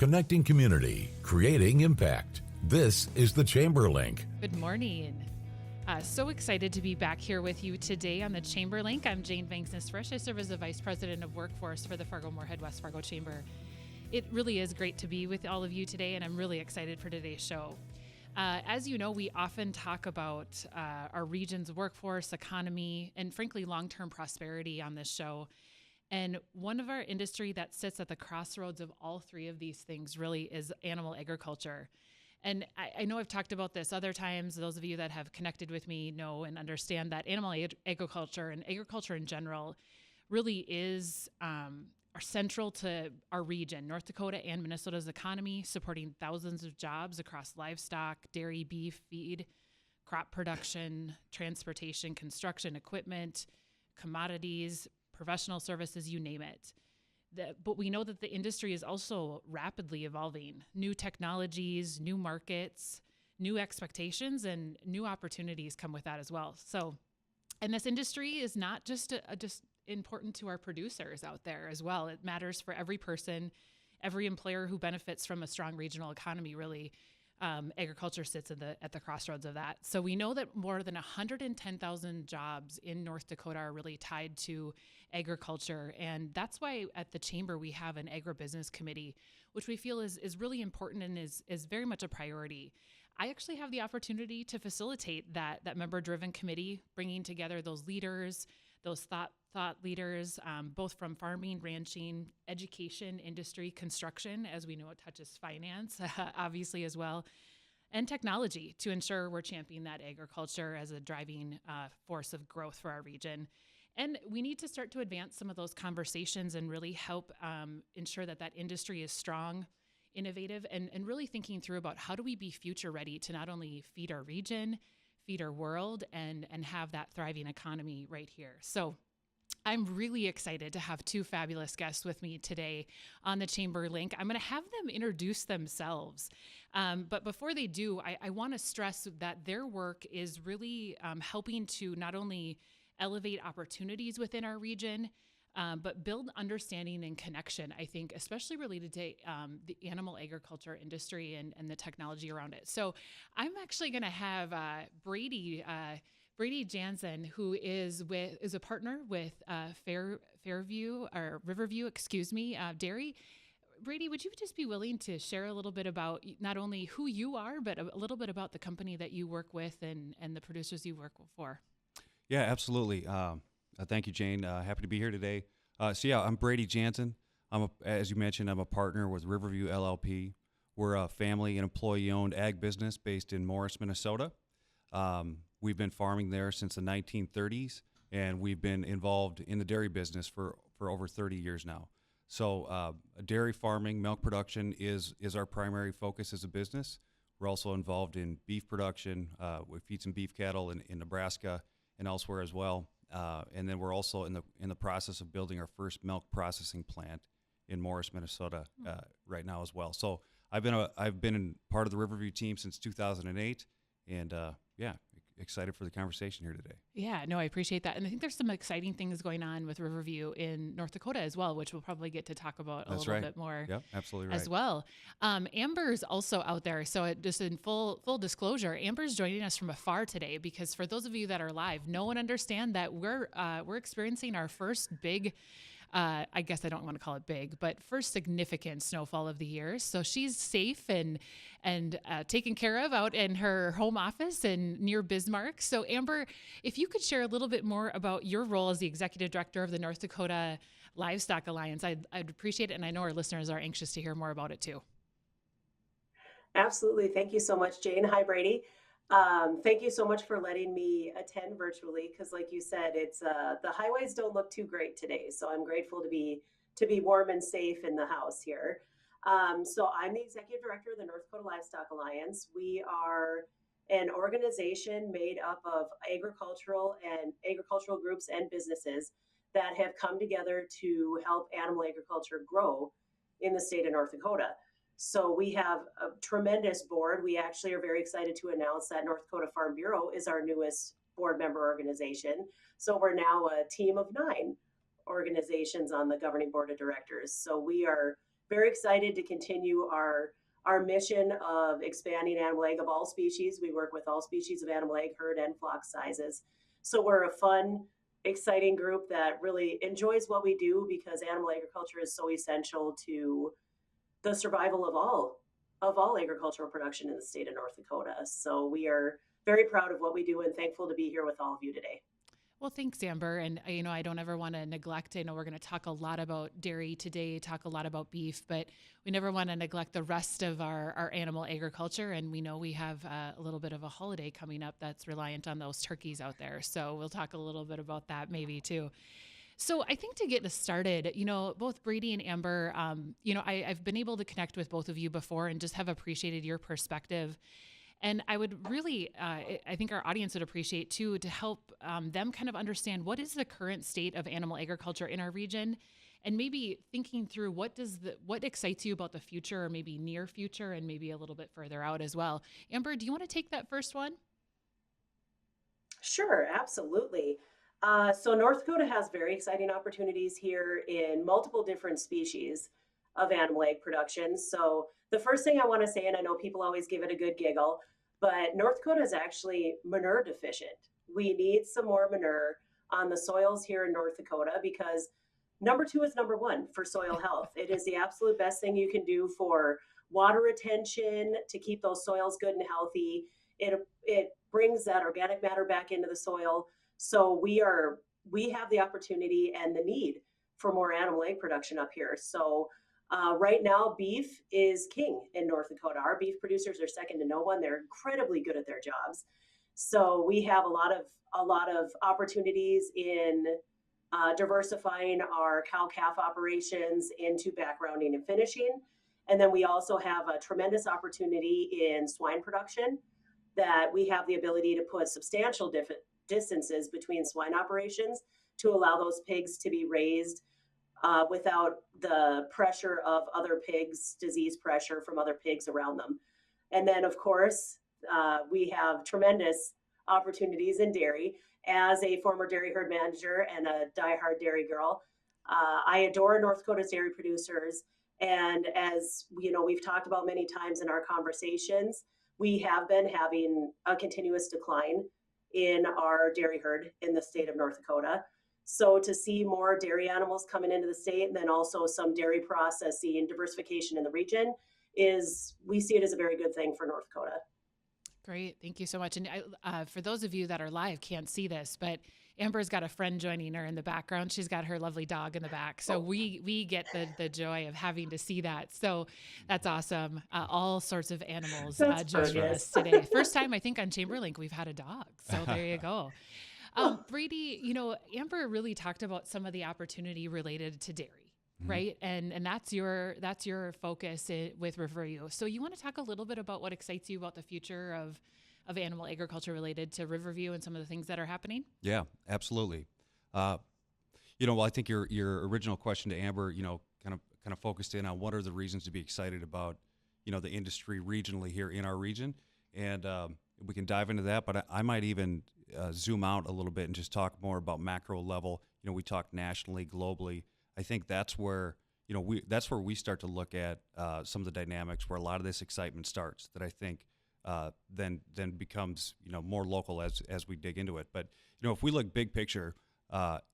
Connecting community, creating impact. This is the Chamber Link. Good morning. So excited to be back here with you today on the Chamber Link. I'm Jane Vangsness Frisch. I serve as the Vice President of Workforce for the Fargo-Moorhead West Fargo Chamber. It really is great to be with all of you today, and I'm really excited for today's show. As you know, we often talk about our region's workforce, economy, and frankly, long-term prosperity on this show. And one of our industry that sits at the crossroads of all three of these things really is animal agriculture. And I know I've talked about this other times. Those of you that have connected with me know and understand that animal agriculture and agriculture in general really is are central to our region, North Dakota and Minnesota's economy, supporting thousands of jobs across livestock, dairy, beef, feed, crop production, transportation, construction, equipment, commodities, professional services, you name it. But we know that the industry is also rapidly evolving. New technologies, new markets, new expectations, and new opportunities come with that as well. So, and this industry is not just just important to our producers out there as well. It matters for every person, every employer who benefits from a strong regional economy, really. Agriculture sits at the crossroads of that. So we know that more than 110,000 jobs in North Dakota are really tied to agriculture. And that's why at the Chamber we have an agribusiness committee, which we feel is really important and is very much a priority. I actually have the opportunity to facilitate that member-driven committee, bringing together those leaders, those thought leaders, both from farming, ranching, education, industry, construction, as we know it touches finance, obviously as well, and technology to ensure we're championing that agriculture as a driving force of growth for our region. And we need to start to advance some of those conversations and really help ensure that industry is strong, innovative, and really thinking through about how do we be future ready to not only feed our region, feed our world, and have that thriving economy right here. So I'm really excited to have two fabulous guests with me today on the Chamber Link. I'm going to have them introduce themselves. But before they do, I want to stress that their work is really helping to not only elevate opportunities within our region, but build understanding and connection, I think, especially related to the animal agriculture industry and the technology around it. So I'm actually going to have Brady Janzen, who is a partner with Fairview or Riverview, Dairy. Brady, would you just be willing to share a little bit about not only who you are, but a little bit about the company that you work with and the producers you work for? Yeah, absolutely. Thank you, Jane. Happy to be here today. I'm Brady Janzen. As you mentioned, I'm a partner with Riverview LLP. We're a family and employee-owned ag business based in Morris, Minnesota. We've been farming there since the 1930s, and we've been involved in the dairy business for over 30 years now. So dairy farming, milk production is our primary focus as a business. We're also involved in beef production. We feed some beef cattle in Nebraska and elsewhere as well. And then we're also in the process of building our first milk processing plant in Morris, Minnesota, right now as well. So I've been part of the Riverview team since 2008, and excited for the conversation here today. Yeah, no, I appreciate that. And I think there's some exciting things going on with Riverview in North Dakota as well, which we'll probably get to talk about a little bit more. Yep, absolutely right. As well. Amber's also out there. So just in full disclosure, Amber's joining us from afar today because for those of you that are live, know and understand that we're experiencing our first big I guess I don't want to call it big, but first significant snowfall of the year. So she's safe and taken care of out in her home office and near Bismarck. So Amber, if you could share a little bit more about your role as the executive director of the North Dakota Livestock Alliance, I'd appreciate it. And I know our listeners are anxious to hear more about it too. Absolutely. Thank you so much, Jane. Hi, Brady. Thank you so much for letting me attend virtually because, like you said, it's the highways don't look too great today. So I'm grateful to be warm and safe in the house here. So I'm the executive director of the North Dakota Livestock Alliance. We are an organization made up of agricultural groups and businesses that have come together to help animal agriculture grow in the state of North Dakota. So we have a tremendous board. We actually are very excited to announce that North Dakota Farm Bureau is our newest board member organization. So we're now a team of 9 organizations on the governing board of directors. So we are very excited to continue our mission of expanding animal egg of all species. We work with all species of animal egg, herd, and flock sizes. So we're a fun, exciting group that really enjoys what we do because animal agriculture is so essential to the survival of all agricultural production in the state of North Dakota. So we are very proud of what we do and thankful to be here with all of you today. Well, thanks, Amber. And, I don't ever want to neglect, I know we're going to talk a lot about dairy today, talk a lot about beef, but we never want to neglect the rest of our animal agriculture. And we know we have a little bit of a holiday coming up that's reliant on those turkeys out there. So we'll talk a little bit about that maybe too. So I think to get us started, both Brady and Amber, I've been able to connect with both of you before and just have appreciated your perspective. And I would really, I think our audience would appreciate too, to help them kind of understand what is the current state of animal agriculture in our region, and maybe thinking through what excites you about the future, or maybe near future, and maybe a little bit further out as well. Amber, do you want to take that first one? Sure, absolutely. So North Dakota has very exciting opportunities here in multiple different species of animal egg production. So the first thing I want to say, and I know people always give it a good giggle, but North Dakota is actually manure deficient. We need some more manure on the soils here in North Dakota because number 2 is number 1 for soil health. It is the absolute best thing you can do for water retention, to keep those soils good and healthy. It brings that organic matter back into the soil. So we have the opportunity and the need for more animal egg production up here. So right now, beef is king in North Dakota. Our beef producers are second to no one. They're incredibly good at their jobs. So we have a lot of opportunities in diversifying our cow-calf operations into backgrounding and finishing. And then we also have a tremendous opportunity in swine production that we have the ability to put substantial distances between swine operations to allow those pigs to be raised without the pressure of other pigs, disease pressure from other pigs around them. And then, of course, we have tremendous opportunities in dairy. As a former dairy herd manager and a diehard dairy girl, I adore North Dakota's dairy producers. And as we've talked about many times in our conversations, we have been having a continuous decline in our dairy herd in the state of North Dakota. So to see more dairy animals coming into the state, and then also some dairy processing diversification in the region, we see it as a very good thing for North Dakota. Great. Thank you so much. And for those of you that are live can't see this, but Amber's got a friend joining her in the background. She's got her lovely dog in the back. So we get the joy of having to see that. So that's awesome. All sorts of animals joining us today. First time, I think, on Chamberlink we've had a dog. So there you go. Brady, Amber really talked about some of the opportunity related to dairy, right? And that's your focus with Riverview. So you want to talk a little bit about what excites you about the future of animal agriculture related to Riverview and some of the things that are happening? Yeah, absolutely. I think your original question to Amber, kind of focused in on what are the reasons to be excited about, the industry regionally here in our region, and we can dive into that. But I might even zoom out a little bit and just talk more about macro level. We talk nationally, globally. I think that's where we start to look at some of the dynamics where a lot of this excitement starts. That I think then becomes more local as we dig into it. But if we look big picture,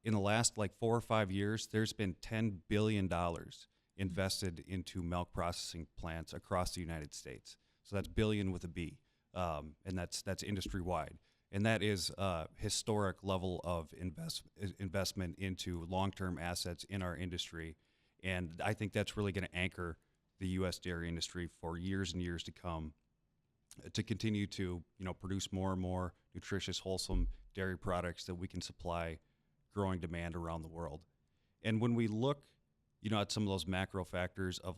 in the last 4 or 5 years, there's been $10 billion invested into milk processing plants across the United States. So that's billion with a B, and that's industry wide. And that is a historic level of investment into long-term assets in our industry. And I think that's really going to anchor the U.S. dairy industry for years and years to come, to continue to produce more and more nutritious, wholesome dairy products that we can supply growing demand around the world. And when we look at some of those macro factors of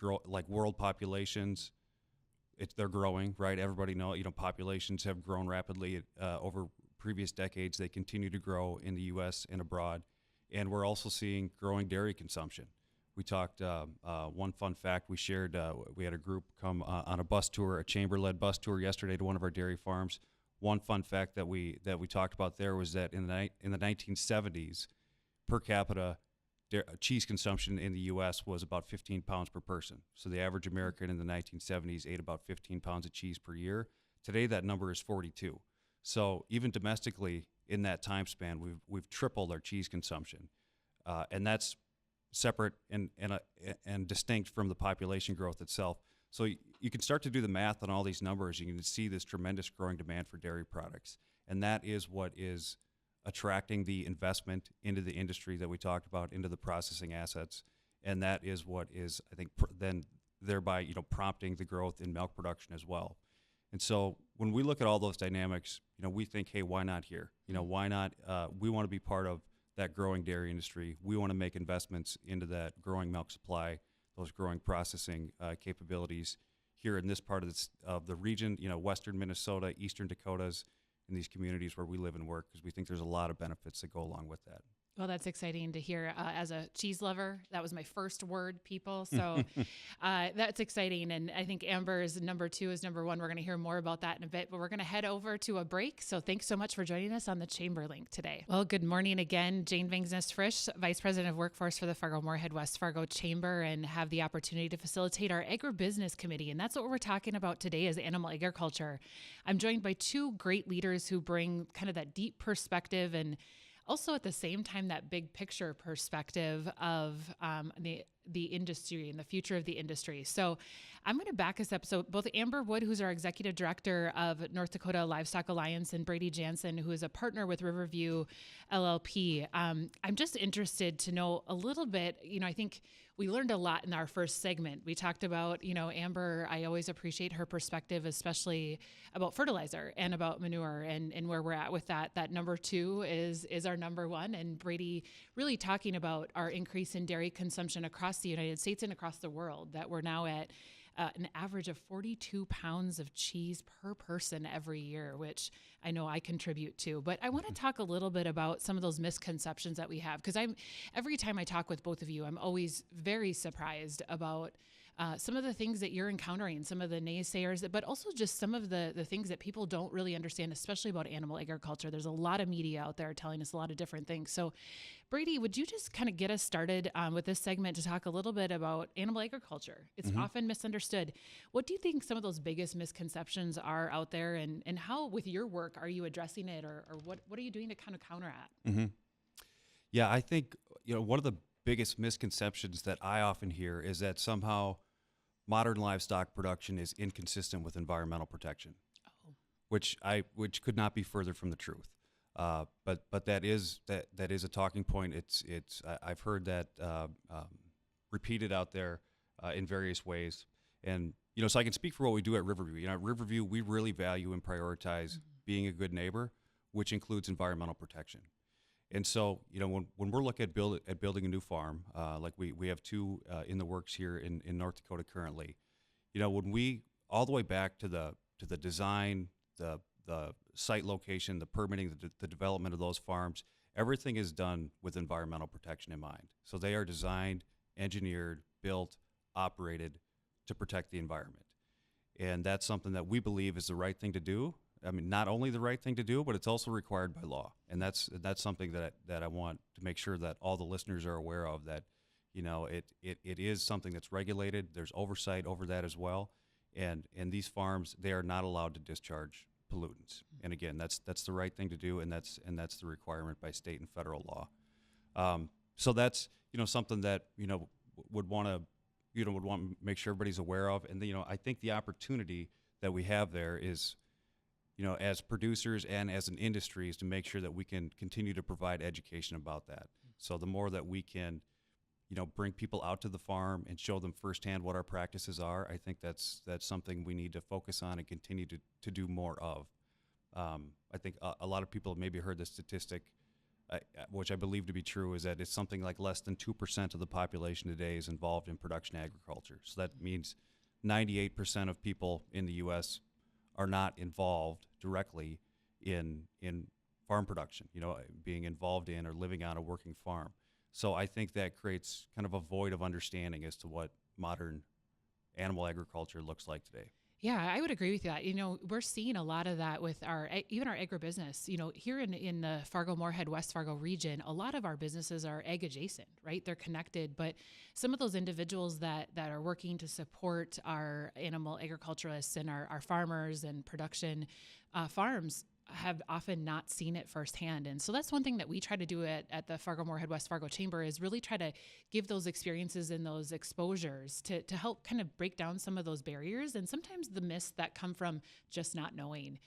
world populations, they're growing, right? Everybody knows, populations have grown rapidly over previous decades. They continue to grow in the U.S. and abroad. And we're also seeing growing dairy consumption. We talked, one fun fact we shared, we had a group come on a bus tour, a chamber-led bus tour yesterday to one of our dairy farms. One fun fact that we talked about there was that in the 1970s, per capita cheese consumption in the U.S. was about 15 pounds per person. So the average American in the 1970s ate about 15 pounds of cheese per year. Today, that number is 42. So even domestically, in that time span, we've tripled our cheese consumption, and that's separate and distinct from the population growth itself. So you can start to do the math on all these numbers. You can see this tremendous growing demand for dairy products, and that is what is attracting the investment into the industry that we talked about, into the processing assets, and that is what is, I think, then thereby prompting the growth in milk production as well. And so when we look at all those dynamics, we think, hey, why not here? Why not? We want to be part of that growing dairy industry. We want to make investments into that growing milk supply, those growing processing capabilities here in this part of the region, western Minnesota, eastern Dakotas, in these communities where we live and work, because we think there's a lot of benefits that go along with that. Well, that's exciting to hear. As a cheese lover, that was my first word, people. So that's exciting. And I think Amber's number 2 is number 1. We're going to hear more about that in a bit, but we're going to head over to a break. So thanks so much for joining us on the Chamber Link today. Well, good morning again. Jane Vangsness Frisch, Vice President of Workforce for the Fargo-Moorhead West Fargo Chamber, and have the opportunity to facilitate our Agribusiness Committee. And that's what we're talking about today, is animal agriculture. I'm joined by 2 great leaders who bring kind of that deep perspective and also at the same time that big picture perspective of the industry and the future of the industry. So I'm going to back us up. So both Amber Wood, who's our Executive Director of North Dakota Livestock Alliance, and Brady Janzen, who is a partner with Riverview LLP. I'm just interested to know a little bit, I think we learned a lot in our first segment. We talked about, Amber, I always appreciate her perspective, especially about fertilizer and about manure and where we're at with that. That number 2 is our number 1. And Brady really talking about our increase in dairy consumption across the United States and across the world, that we're now at an average of 42 pounds of cheese per person every year, which I know I contribute to. But I want to talk a little bit about some of those misconceptions that we have, because every time I talk with both of you, I'm always very surprised about some of the things that you're encountering, some of the naysayers, but also just some of the things that people don't really understand, especially about animal agriculture. There's a lot of media out there telling us a lot of different things. So Brady, would you just kind of get us started with this segment to talk a little bit about animal agriculture? It's often misunderstood. What do you think some of those biggest misconceptions are out there, and how, with your work, are you addressing it, or what are you doing to kind of counteract? Yeah, I think, one of the biggest misconceptions that I often hear is that somehow modern livestock production is inconsistent with environmental protection, which could not be further from the truth. But that is a talking point. I've heard that repeated out there in various ways, and so I can speak for what we do at Riverview. At Riverview, we really value and prioritize being a good neighbor, which includes environmental protection. And so, when we're looking at building a new farm, like we have 2 in the works here in North Dakota currently, when we all the way back to the design, the site location, the permitting, the development of those farms, everything is done with environmental protection in mind. So they are designed, engineered, built, operated to protect the environment. And that's something that we believe is the right thing to do. I mean, not only the right thing to do, but it's also required by law. And that's something that I want to make sure that all the listeners are aware of, that, it is something that's regulated. There's oversight over that as well. And these farms, they are not allowed to discharge pollutants. And again, that's the right thing to do, and that's the requirement by state and federal law. So that's, something that, would want to make sure everybody's aware of. And, I think the opportunity that we have there is, as producers and as an industry, is to make sure that we can continue to provide education about that. So the more that we can, bring people out to the farm and show them firsthand what our practices are, I think that's something we need to focus on and continue to do more of. I think a lot of people have maybe heard the statistic, which I believe to be true, is that it's something like less than 2% of the population today is involved in production agriculture. So that means 98% of people in the U.S. are not involved directly in farm production, being involved in or living on a working farm. So I think that creates kind of a void of understanding as to what modern animal agriculture looks like today. Yeah, I would agree with that. We're seeing a lot of that with even our agribusiness. Here in the Fargo-Moorhead, West Fargo region, a lot of our businesses are ag adjacent, right? They're connected, but some of those individuals that are working to support our animal agriculturalists and our farmers and production farms have often not seen it firsthand. And so that's one thing that we try to do at the Fargo-Moorhead West Fargo Chamber is really try to give those experiences and those exposures to help kind of break down some of those barriers and sometimes the myths that come from just not knowing.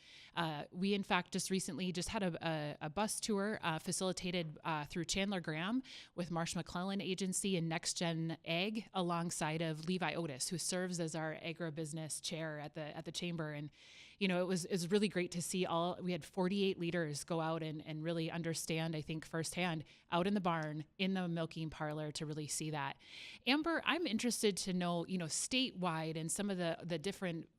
We, in fact, just recently just had a bus tour facilitated through Chandler Graham with Marsh McClellan Agency and Next Gen Ag alongside of Levi Otis, who serves as our agribusiness chair at the chamber. And it was really great to see we had 48 leaders go out and really understand, I think, firsthand out in the barn, in the milking parlor to really see that. Amber, I'm interested to know, statewide and some of the different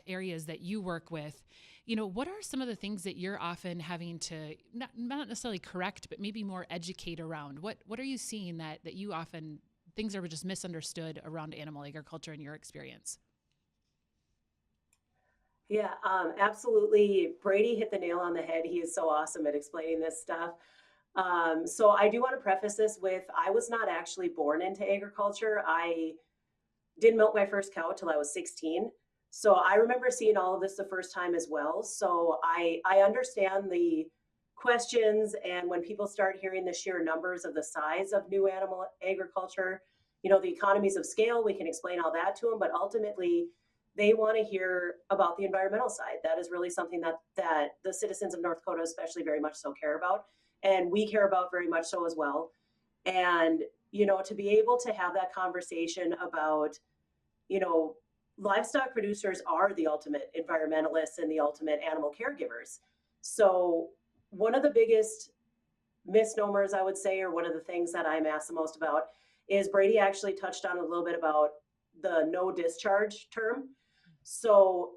areas that you work with, what are some of the things that you're often having to not necessarily correct, but maybe more educate around? What are you seeing that you often, things are just misunderstood around animal agriculture in your experience? Yeah, absolutely. Brady hit the nail on the head. He is so awesome at explaining this stuff. So I do want to preface this with, I was not actually born into agriculture. I didn't milk my first cow till I was 16. So I remember seeing all of this the first time as well. So I understand the questions, and when people start hearing the sheer numbers of the size of new animal agriculture, the economies of scale, we can explain all that to them, but ultimately they want to hear about the environmental side. That is really something that the citizens of North Dakota especially very much so care about, and we care about very much so as well. And to be able to have that conversation about, livestock producers are the ultimate environmentalists and the ultimate animal caregivers. So one of the biggest misnomers, I would say, or one of the things that I'm asked the most about is Brady actually touched on a little bit about the no discharge term. So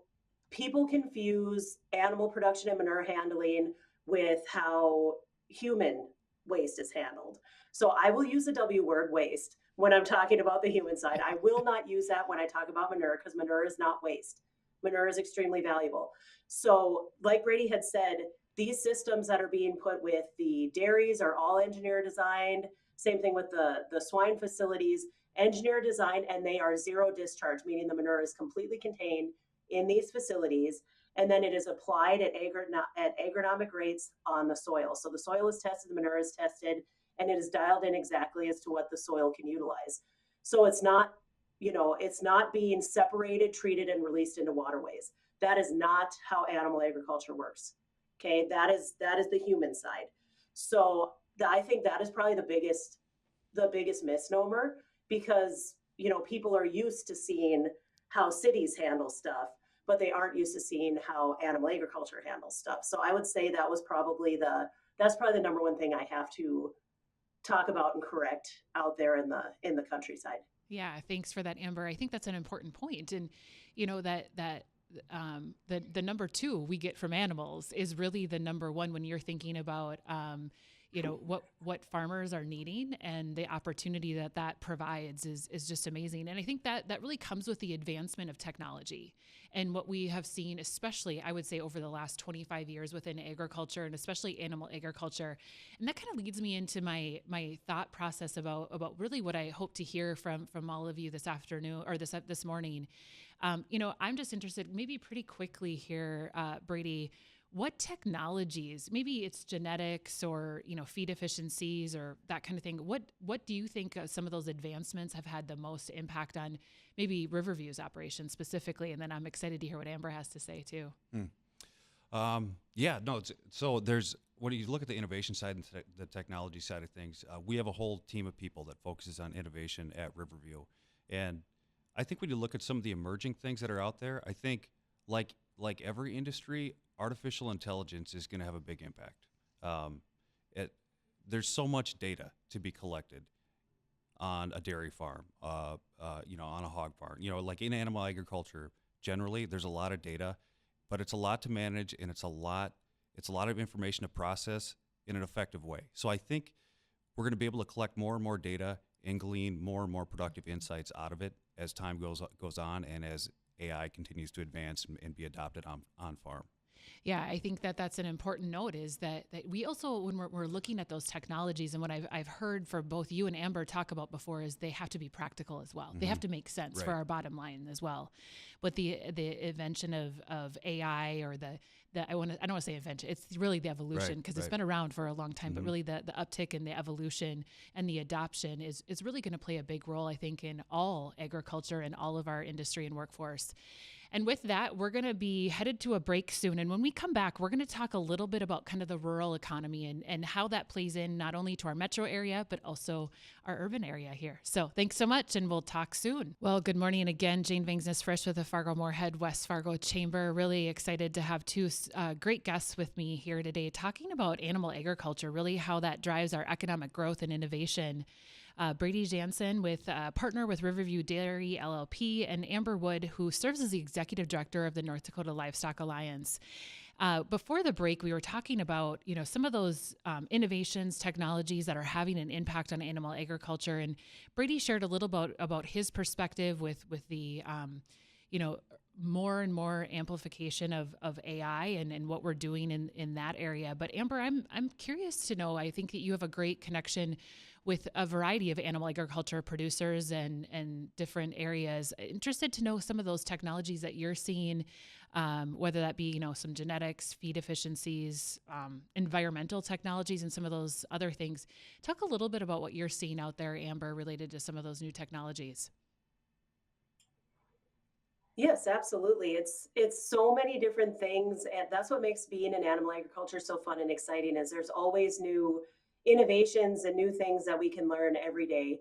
people confuse animal production and manure handling with how human waste is handled. So I will use the W word, waste, when I'm talking about the human side. I will not use that when I talk about manure, because manure is not waste. Manure is extremely valuable. So like Brady had said, these systems that are being put with the dairies are all engineer designed. Same thing with the swine facilities, engineer design, and they are zero discharge, meaning the manure is completely contained in these facilities, and then it is applied at agronomic rates on the soil. So the soil is tested, the manure is tested, and it is dialed in exactly as to what the soil can utilize. So it's not, it's not being separated, treated, and released into waterways. That is not how animal agriculture works. Okay, that is the human side. So I think that is probably the biggest misnomer, because people are used to seeing how cities handle stuff, but they aren't used to seeing how animal agriculture handles stuff. So I would say that's probably the number one thing I have to talk about and correct out there in the countryside. Yeah, thanks for that, Amber. I think that's an important point. And that the number two we get from animals is really the number one when you're thinking about what farmers are needing, and the opportunity that provides is just amazing. And I think that really comes with the advancement of technology and what we have seen, especially I would say over the last 25 years within agriculture, and especially animal agriculture. And that kind of leads me into my thought process about really what I hope to hear from all of you this afternoon or this morning. I'm just interested, maybe pretty quickly here, Brady, what technologies, maybe it's genetics or, feed efficiencies or that kind of thing. What do you think some of those advancements have had the most impact on maybe Riverview's operation specifically? And then I'm excited to hear what Amber has to say too. So there's, when you look at the innovation side and the technology side of things, we have a whole team of people that focuses on innovation at Riverview. And I think when you look at some of the emerging things that are out there, I think like every industry, artificial intelligence is going to have a big impact. There's so much data to be collected on a dairy farm, on a hog farm. Like in animal agriculture, generally, there's a lot of data, but it's a lot to manage, and it's a lot of information to process in an effective way. So I think we're going to be able to collect more and more data and glean more and more productive insights out of it as time goes on, and as AI continues to advance and be adopted on farm. Yeah, I think that that's an important note is that we also, when we're looking at those technologies, and what I've heard from both you and Amber talk about before is they have to be practical as well. They have to make sense for Right. our bottom line as well. But the invention of AI or the I don't want to say invention, it's really the evolution because it's been around for a long time, but really the uptick in the evolution and the adoption is really going to play a big role, I think, in all agriculture and all of our industry and workforce. And with that, we're going to be headed to a break soon. And when we come back, we're going to talk a little bit about kind of the rural economy and how that plays in not only to our metro area, but also our urban area here. So thanks so much, and we'll talk soon. Well, good morning again. Jane Vangsness Frisch with the Fargo-Moorhead West Fargo Chamber. Really excited to have two great guests with me here today talking about animal agriculture, really how that drives our economic growth and innovation. Brady Janzen, with partner with Riverview Dairy LLP, and Amber Wood, who serves as the executive director of the North Dakota Livestock Alliance. Before the break, we were talking about some of those innovations, technologies that are having an impact on animal agriculture, and Brady shared a little about his perspective with the more and more amplification of AI and what we're doing in that area. But Amber, I'm curious to know. I think that you have a great connection with a variety of animal agriculture producers and different areas. Interested to know some of those technologies that you're seeing, whether that be, some genetics, feed efficiencies, environmental technologies, and some of those other things. Talk a little bit about what you're seeing out there, Amber, related to some of those new technologies. Yes, absolutely. It's so many different things, and that's what makes being in animal agriculture so fun and exciting. Is there's always new innovations and new things that we can learn every day.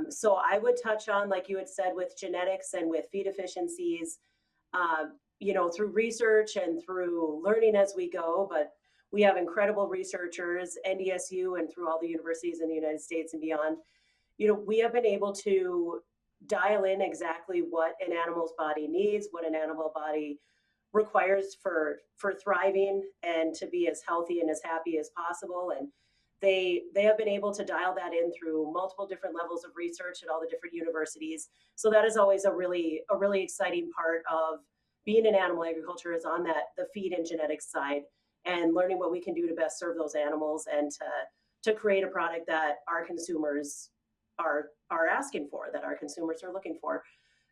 So I would touch on, like you had said, with genetics and with feed efficiencies, through research and through learning as we go. But we have incredible researchers, NDSU, and through all the universities in the United States and beyond. We have been able to dial in exactly what an animal's body needs, what an animal body requires for thriving and to be as healthy and as happy as possible. And they have been able to dial that in through multiple different levels of research at all the different universities. So that is always a really exciting part of being in animal agriculture, is on the feed and genetics side, and learning what we can do to best serve those animals and to create a product that our consumers are asking for, that our consumers are looking for.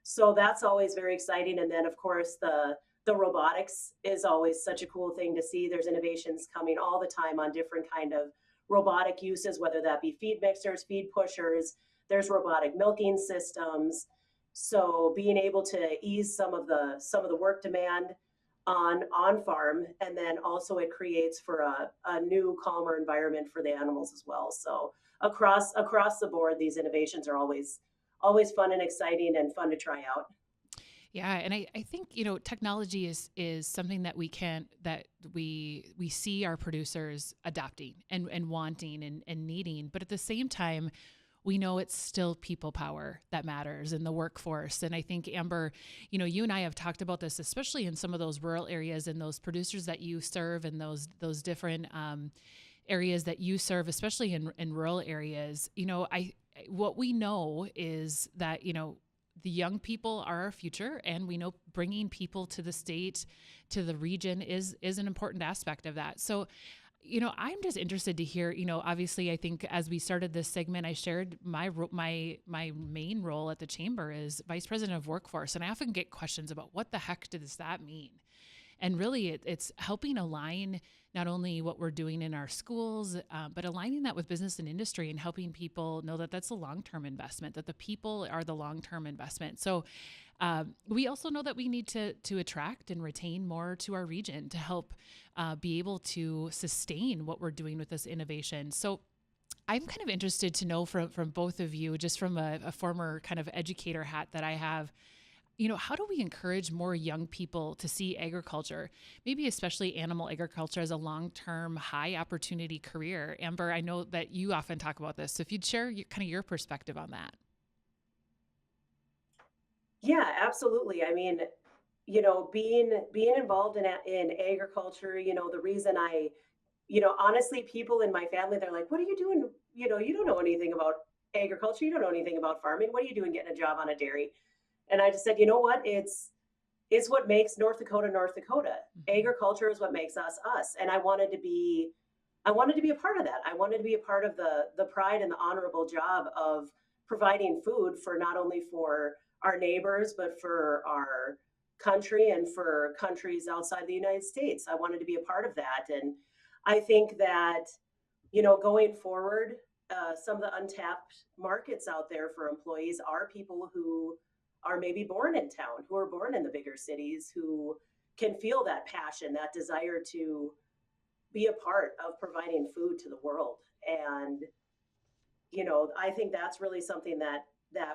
So that's always very exciting. And then of course the robotics is always such a cool thing to see. There's innovations coming all the time on different kind of robotic uses, whether that be feed mixers, feed pushers. There's robotic milking systems. So being able to ease some of the work demand on farm, and then also it creates for a new, calmer environment for the animals as well. So across the board, these innovations are always fun and exciting and fun to try out. Yeah, and I think technology is something that we see our producers adopting and wanting and needing, but at the same time, we know it's still people power that matters in the workforce. And I think, Amber, you and I have talked about this, especially in some of those rural areas and those producers that you serve and those different areas that you serve, especially in rural areas. What we know is that, the young people are our future, and we know bringing people to the state, to the region is an important aspect of that. So, I'm just interested to hear, obviously I think as we started this segment, I shared my main role at the chamber is Vice President of Workforce. And I often get questions about what the heck does that mean? And really it's helping align not only what we're doing in our schools, but aligning that with business and industry and helping people know that that's a long-term investment, that the people are the long-term investment. So we also know that we need to attract and retain more to our region to help be able to sustain what we're doing with this innovation. So I'm kind of interested to know from both of you, just from a former kind of educator hat that I have, how do we encourage more young people to see agriculture, maybe especially animal agriculture, as a long-term, high-opportunity career? Amber, I know that you often talk about this, so if you'd share your perspective on that. Yeah, absolutely. I mean, being involved in agriculture, the reason honestly, people in my family, they're like, "What are you doing? You don't know anything about agriculture. You don't know anything about farming. What are you doing getting a job on a dairy?" And I just said, you know what? It's what makes North Dakota, North Dakota. Mhm. Agriculture is what makes us us. And I wanted to be a part of that. I wanted to be a part of the pride and the honorable job of providing food for not only for our neighbors, but for our country and for countries outside the United States. I wanted to be a part of that. And I think that, going forward, some of the untapped markets out there for employees are people who are maybe born in town, who are born in the bigger cities, who can feel that passion, that desire to be a part of providing food to the world. And, I think that's really something that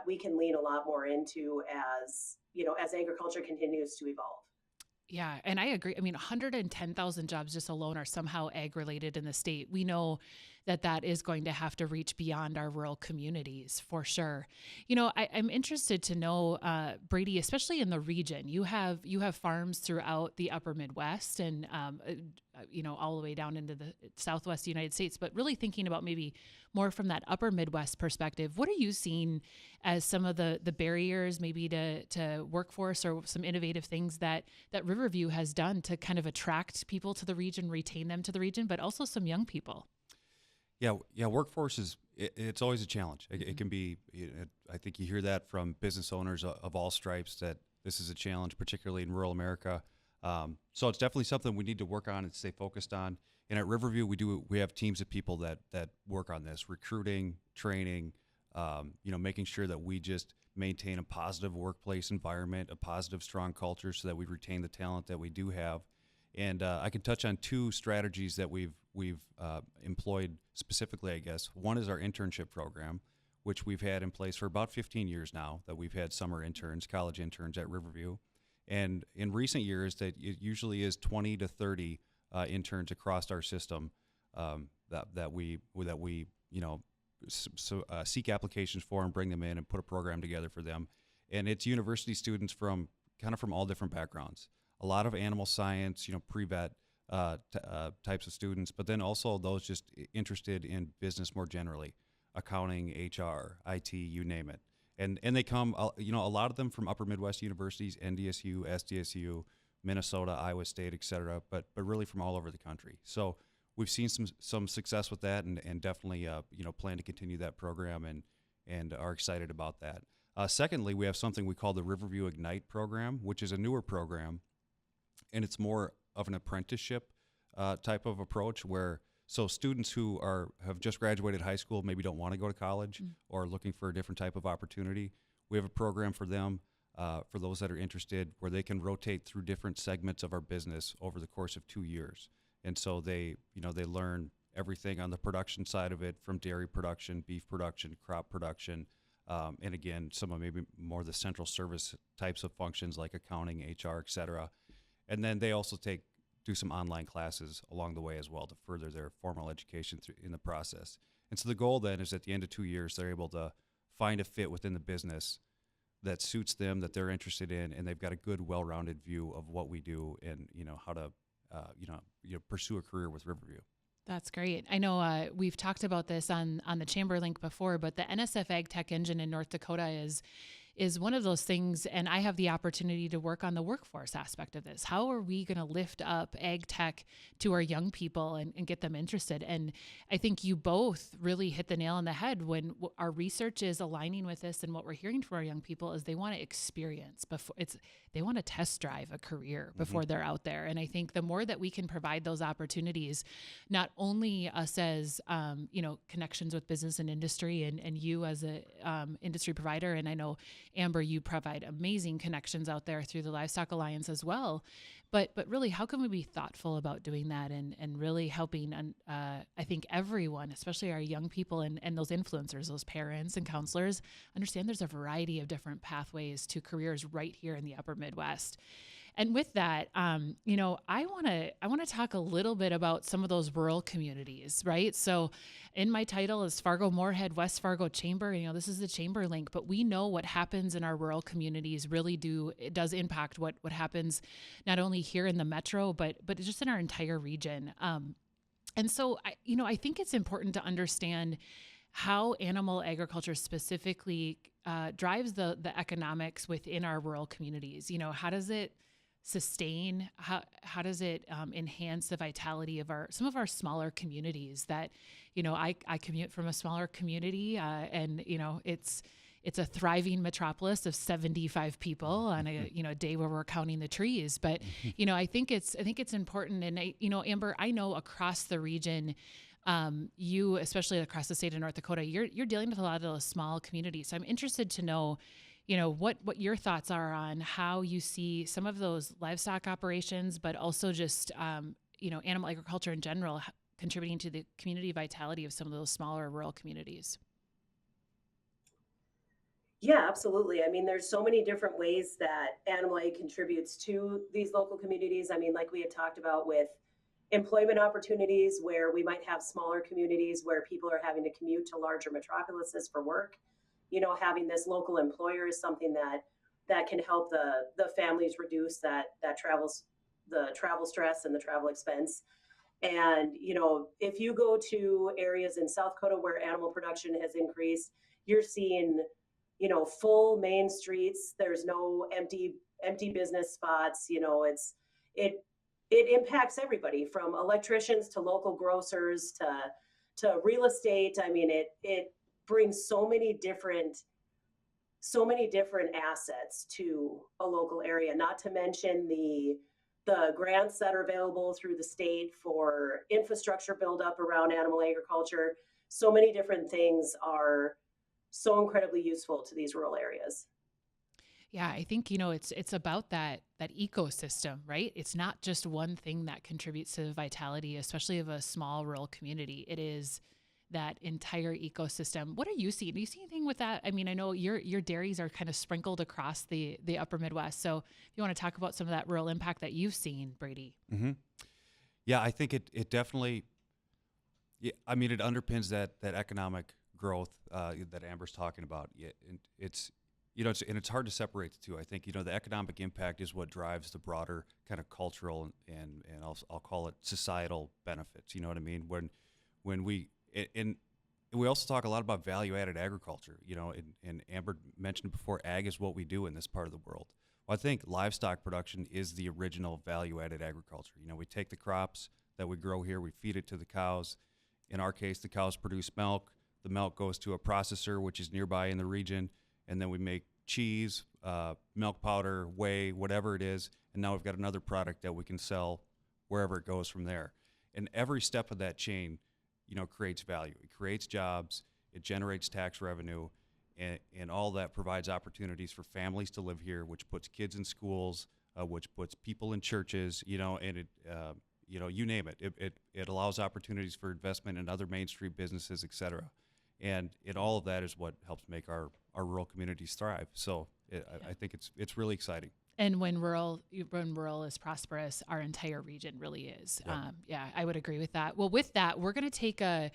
we can lean a lot more into as agriculture continues to evolve. Yeah, and I agree. I mean, 110,000 jobs just alone are somehow ag related in the state. We know that that is going to have to reach beyond our rural communities for sure. I'm interested to know, Brady, especially in the region. You have farms throughout the Upper Midwest and all the way down into the Southwest United States. But really thinking about maybe more from that Upper Midwest perspective, what are you seeing as some of the barriers maybe to workforce or some innovative things that Riverview has done to kind of attract people to the region, retain them to the region, but also some young people? Yeah. Workforce it's always a challenge. It can be. I think you hear that from business owners of all stripes that this is a challenge, particularly in rural America. So it's definitely something we need to work on and stay focused on. And at Riverview, we have teams of people that work on this, recruiting, training, making sure that we just maintain a positive workplace environment, a positive, strong culture, so that we retain the talent that we do have. And I can touch on two strategies that we've employed specifically, I guess. One is our internship program, which we've had in place for about 15 years now, that we've had summer interns, college interns at Riverview. And in recent years, that it usually is 20 to 30 interns across our system that we seek applications for and bring them in and put a program together for them. And it's university students from all different backgrounds. A lot of animal science, pre-vet types of students, but then also those just interested in business more generally, accounting, HR, IT, you name it. And they come, a lot of them from upper Midwest universities, NDSU, SDSU, Minnesota, Iowa State, et cetera, but really from all over the country. So we've seen some success with that, and definitely plan to continue that program and are excited about that. Secondly, we have something we call the Riverview Ignite program, which is a newer program, and it's more of an apprenticeship type of approach where students who have just graduated high school, maybe don't want to go to college or looking for a different type of opportunity. We have a program for them, for those that are interested, where they can rotate through different segments of our business over the course of 2 years. And so they learn everything on the production side of it, from dairy production, beef production, crop production, and again, some of maybe more the central service types of functions like accounting, HR, et cetera. And then they also do some online classes along the way as well to further their formal education in the process. And so the goal then is at the end of 2 years, they're able to find a fit within the business that suits them, that they're interested in, and they've got a good, well-rounded view of what we do and how to pursue a career with Riverview. That's great. I know we've talked about this on the Chamber link before, but the NSF Ag Tech Engine in North Dakota is one of those things, and I have the opportunity to work on the workforce aspect of this. How are we going to lift up ag tech to our young people and get them interested? And I think you both really hit the nail on the head when our research is aligning with this, and what we're hearing from our young people is they want to experience they want to test drive a career before they're out there. And I think the more that we can provide those opportunities, not only us as connections with business and industry, and you as a industry provider, and I know Amber, you provide amazing connections out there through the Livestock Alliance as well. But really, how can we be thoughtful about doing that and really helping, I think, everyone, especially our young people and those influencers, those parents and counselors, understand there's a variety of different pathways to careers right here in the Upper Midwest. And with that, I want to talk a little bit about some of those rural communities, right? So in my title is Fargo-Moorhead West Fargo Chamber. This is the Chamber link, but we know what happens in our rural communities it does impact what happens not only here in the metro, but just in our entire region. And so, I think it's important to understand how animal agriculture specifically drives the economics within our rural communities. You know, how does it sustain? How does it enhance the vitality of some of our smaller communities? That, you know, I commute from a smaller community, and you know, it's a thriving metropolis of 75 people on a day where we're counting the trees. But you know, I think it's important. And Amber, I know across the region, you, especially across the state of North Dakota, you're dealing with a lot of those small communities. So I'm interested to know, you know, what your thoughts are on how you see some of those livestock operations, but also just animal agriculture in general contributing to the community vitality of some of those smaller rural communities. Yeah, absolutely. I mean, there's so many different ways that animal aid contributes to these local communities. I mean, like we had talked about with employment opportunities, where we might have smaller communities where people are having to commute to larger metropolises for work. You know, having this local employer is something that can help the families reduce the travel stress and the travel expense. And, you know, if you go to areas in South Dakota where animal production has increased, you're seeing, you know, full main streets. There's no empty business spots. You know, it impacts everybody from electricians to local grocers to real estate. I mean, it brings so many different assets to a local area, not to mention the grants that are available through the state for infrastructure buildup around animal agriculture. So many different things are so incredibly useful to these rural areas. Yeah, I think, you know, it's about that ecosystem, right? It's not just one thing that contributes to the vitality, especially of a small rural community. It is that entire ecosystem. What are you seeing? Do you see anything with that? I mean, I know your dairies are kind of sprinkled across the upper Midwest. So if you want to talk about some of that rural impact that you've seen, Brady. Mm-hmm. Yeah, I think it definitely, I mean, it underpins that economic growth that Amber's talking about. It's it's hard to separate the two. I think, you know, the economic impact is what drives the broader kind of cultural and I'll call it societal benefits. You know what I mean? When we also talk a lot about value-added agriculture, you know, and Amber mentioned before, ag is what we do in this part of the world. Well, I think livestock production is the original value-added agriculture. You know, we take the crops that we grow here, we feed it to the cows. In our case, the cows produce milk. The milk goes to a processor, which is nearby in the region, and then we make cheese, milk powder, whey, whatever it is, and now we've got another product that we can sell wherever it goes from there. And every step of that chain, you know, creates value. It creates jobs, it generates tax revenue, and all that provides opportunities for families to live here, which puts kids in schools, which puts people in churches, you know, and it, you know, you name it. It allows opportunities for investment in other Main Street businesses, et cetera. And all of that is what helps make our rural communities thrive. So I think it's really exciting. And when rural is prosperous, our entire region really is. Yeah. I would agree with that. Well, with that, we're going to take a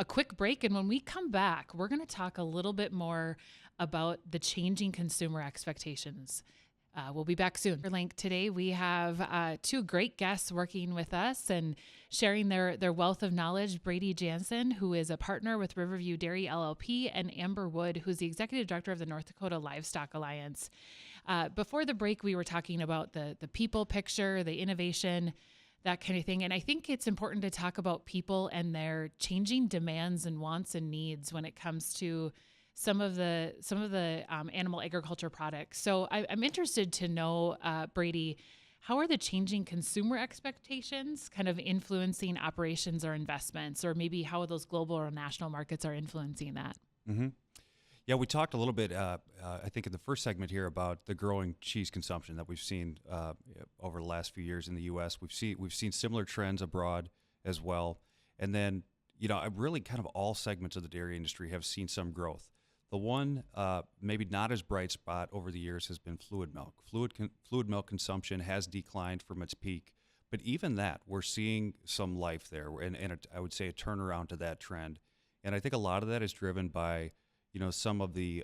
quick break. And when we come back, we're going to talk a little bit more about the changing consumer expectations. We'll be back soon. For Link today, we have two great guests working with us and sharing their wealth of knowledge. Brady Janzen, who is a partner with Riverview Dairy LLP, and Amber Wood, who's the executive director of the North Dakota Livestock Alliance. Before the break, we were talking about the people picture, the innovation, that kind of thing. And I think it's important to talk about people and their changing demands and wants and needs when it comes to some of the animal agriculture products. So I'm interested to know, Brady, how are the changing consumer expectations kind of influencing operations or investments, or maybe how those global or national markets are influencing that? Mm-hmm. Yeah, we talked a little bit, I think, in the first segment here about the growing cheese consumption that we've seen over the last few years in the U.S. We've seen similar trends abroad as well, and then, you know, really kind of all segments of the dairy industry have seen some growth. The one maybe not as bright spot over the years has been fluid milk. Fluid milk consumption has declined from its peak, but even that, we're seeing some life there, and I would say a turnaround to that trend. And I think a lot of that is driven by, you know, some of the,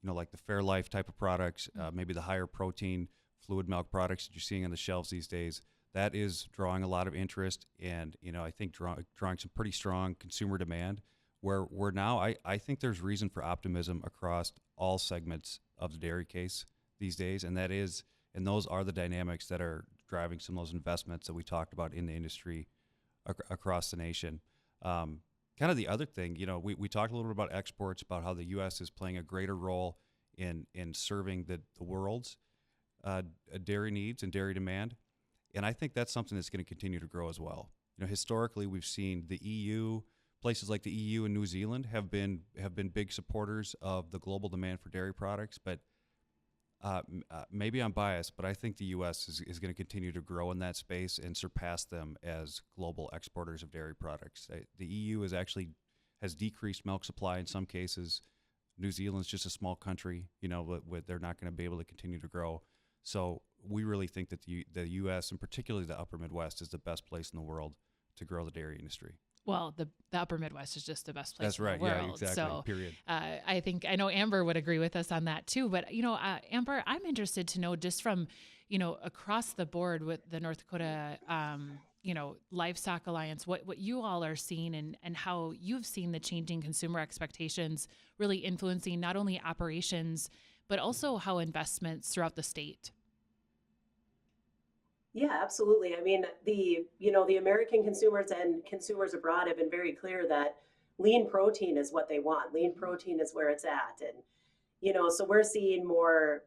like the Fairlife type of products, maybe the higher protein fluid milk products that you're seeing on the shelves these days. That is drawing a lot of interest and, you know, I think drawing some pretty strong consumer demand. where now I think there's reason for optimism across all segments of the dairy case these days, and those are the dynamics that are driving some of those investments that we talked about in the industry across the nation. Kind of the other thing, we talked a little bit about exports, about how the U.S. is playing a greater role in serving the world's dairy needs and dairy demand, and I think that's something that's going to continue to grow as well. Historically, we've seen the EU, places like the EU and New Zealand have been big supporters of the global demand for dairy products, but maybe I'm biased, but I think the U.S. is going to continue to grow in that space and surpass them as global exporters of dairy products. The EU has decreased milk supply in some cases. New Zealand's just a small country, but they're not going to be able to continue to grow. So we really think that the U.S. and particularly the Upper Midwest is the best place in the world to grow the dairy industry. Well, the Upper Midwest is just the best place That's in right. the world. Yeah, exactly. So, period. I know Amber would agree with us on that too. But, Amber, I'm interested to know just from, across the board with the North Dakota, Livestock Alliance, what you all are seeing and how you've seen the changing consumer expectations really influencing not only operations, but also how investments throughout the state. Yeah, absolutely. I mean, the American consumers and consumers abroad have been very clear that lean protein is what they want. Lean protein is where it's at. And, so we're seeing more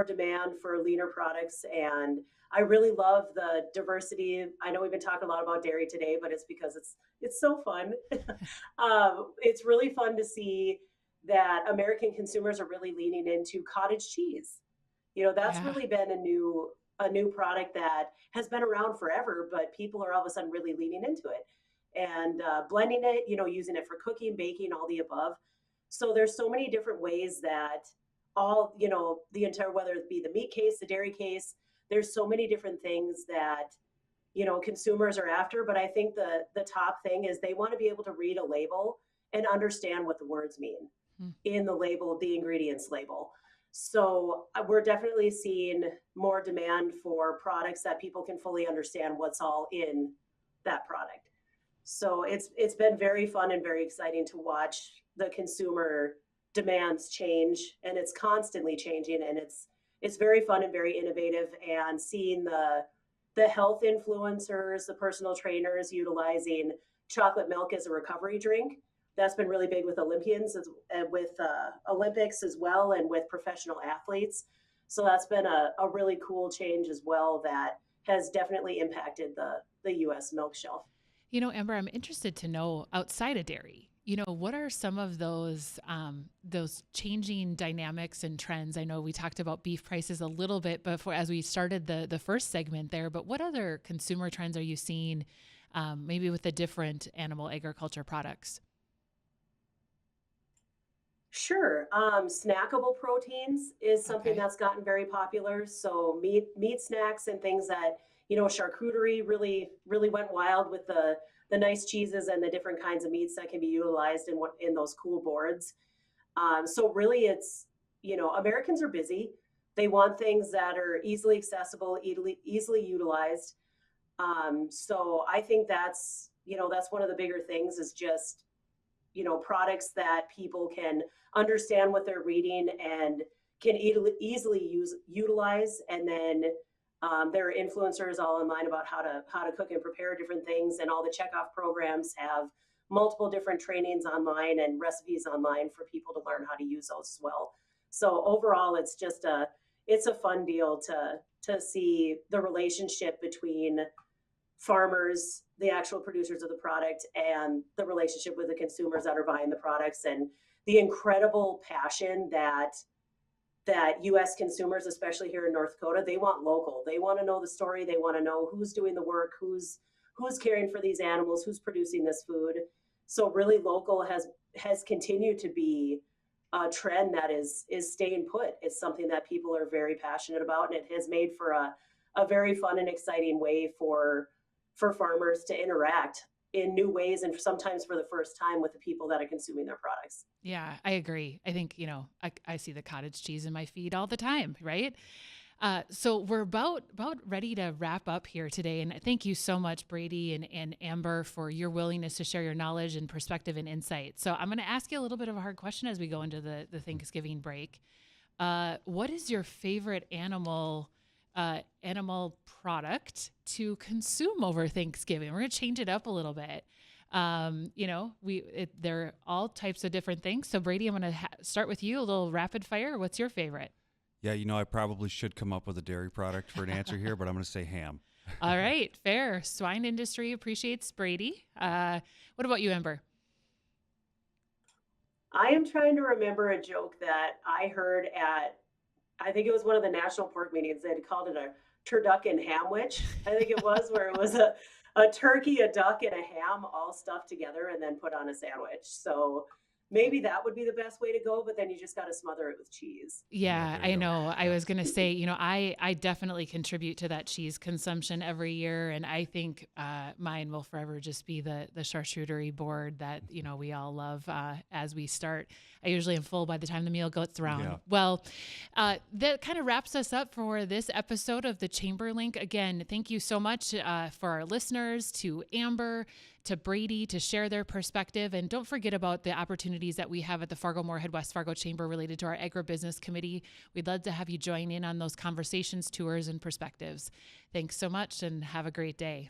demand for leaner products. And I really love the diversity. I know we've been talking a lot about dairy today, but it's because it's so fun. It's really fun to see that American consumers are really leaning into cottage cheese. That's really been a new product that has been around forever, but people are all of a sudden really leaning into it and blending it, using it for cooking, baking, all the above. So there's so many different ways that all, the entire, whether it be the meat case, the dairy case, there's so many different things that, consumers are after. But I think the top thing is they want to be able to read a label and understand what the words mean in the label, the ingredients label. So we're definitely seeing more demand for products that people can fully understand what's all in that product. So it's been very fun and very exciting to watch the consumer demands change, and it's constantly changing, and it's very fun and very innovative. And seeing the health influencers, the personal trainers utilizing chocolate milk as a recovery drink. That's been really big with Olympians and with Olympics as well, and with professional athletes. So that's been a really cool change as well that has definitely impacted the U.S. milk shelf. Amber, I'm interested to know outside of dairy, what are some of those changing dynamics and trends? I know we talked about beef prices a little bit before as we started the first segment there, but what other consumer trends are you seeing maybe with the different animal agriculture products? Sure. Snackable proteins is something that's gotten very popular. So meat snacks and things that, charcuterie really, really went wild with the nice cheeses and the different kinds of meats that can be utilized in those cool boards. So really it's, Americans are busy. They want things that are easily accessible, easily utilized. So I think that's one of the bigger things is just, products that people can understand what they're reading and can easily utilize. And then there are influencers all online about how to cook and prepare different things. And all the checkoff programs have multiple different trainings online and recipes online for people to learn how to use those as well. So overall, it's a fun deal to see the relationship between farmers, the actual producers of the product, and the relationship with the consumers that are buying the products, and the incredible passion that U.S. consumers, especially here in North Dakota, they want local. They want to know the story. They want to know who's doing the work, who's caring for these animals, who's producing this food. So really local has continued to be a trend that is staying put. It's something that people are very passionate about, and it has made for a very fun and exciting way for farmers to interact in new ways, and sometimes for the first time with the people that are consuming their products. Yeah, I agree. I think, I see the cottage cheese in my feed all the time, right? So we're about ready to wrap up here today. And thank you so much, Brady and Amber, for your willingness to share your knowledge and perspective and insight. So I'm going to ask you a little bit of a hard question as we go into the Thanksgiving break. What is your favorite animal product to consume over Thanksgiving? We're going to change it up a little bit. There are all types of different things. So Brady, I'm going to start with you, a little rapid fire. What's your favorite? Yeah, I probably should come up with a dairy product for an answer here, but I'm going to say ham. All right, fair. Swine industry appreciates Brady. What about you, Amber? I am trying to remember a joke that I heard I think it was one of the national pork meetings. They called it a turducken hamwich. I think it was, where it was a turkey, a duck, and a ham all stuffed together and then put on a sandwich. So maybe that would be the best way to go, but then you just got to smother it with cheese. Yeah, I know. I was going to say, I definitely contribute to that cheese consumption every year. And I think mine will forever just be the charcuterie board that, we all love as we start. I usually am full by the time the meal gets around. Yeah. Well, that kind of wraps us up for this episode of the Chamber Link. Again, thank you so much for our listeners, to Amber, to Brady, to share their perspective. And don't forget about the opportunities that we have at the Fargo-Moorhead West Fargo Chamber related to our agribusiness committee. We'd love to have you join in on those conversations, tours, and perspectives. Thanks so much and have a great day.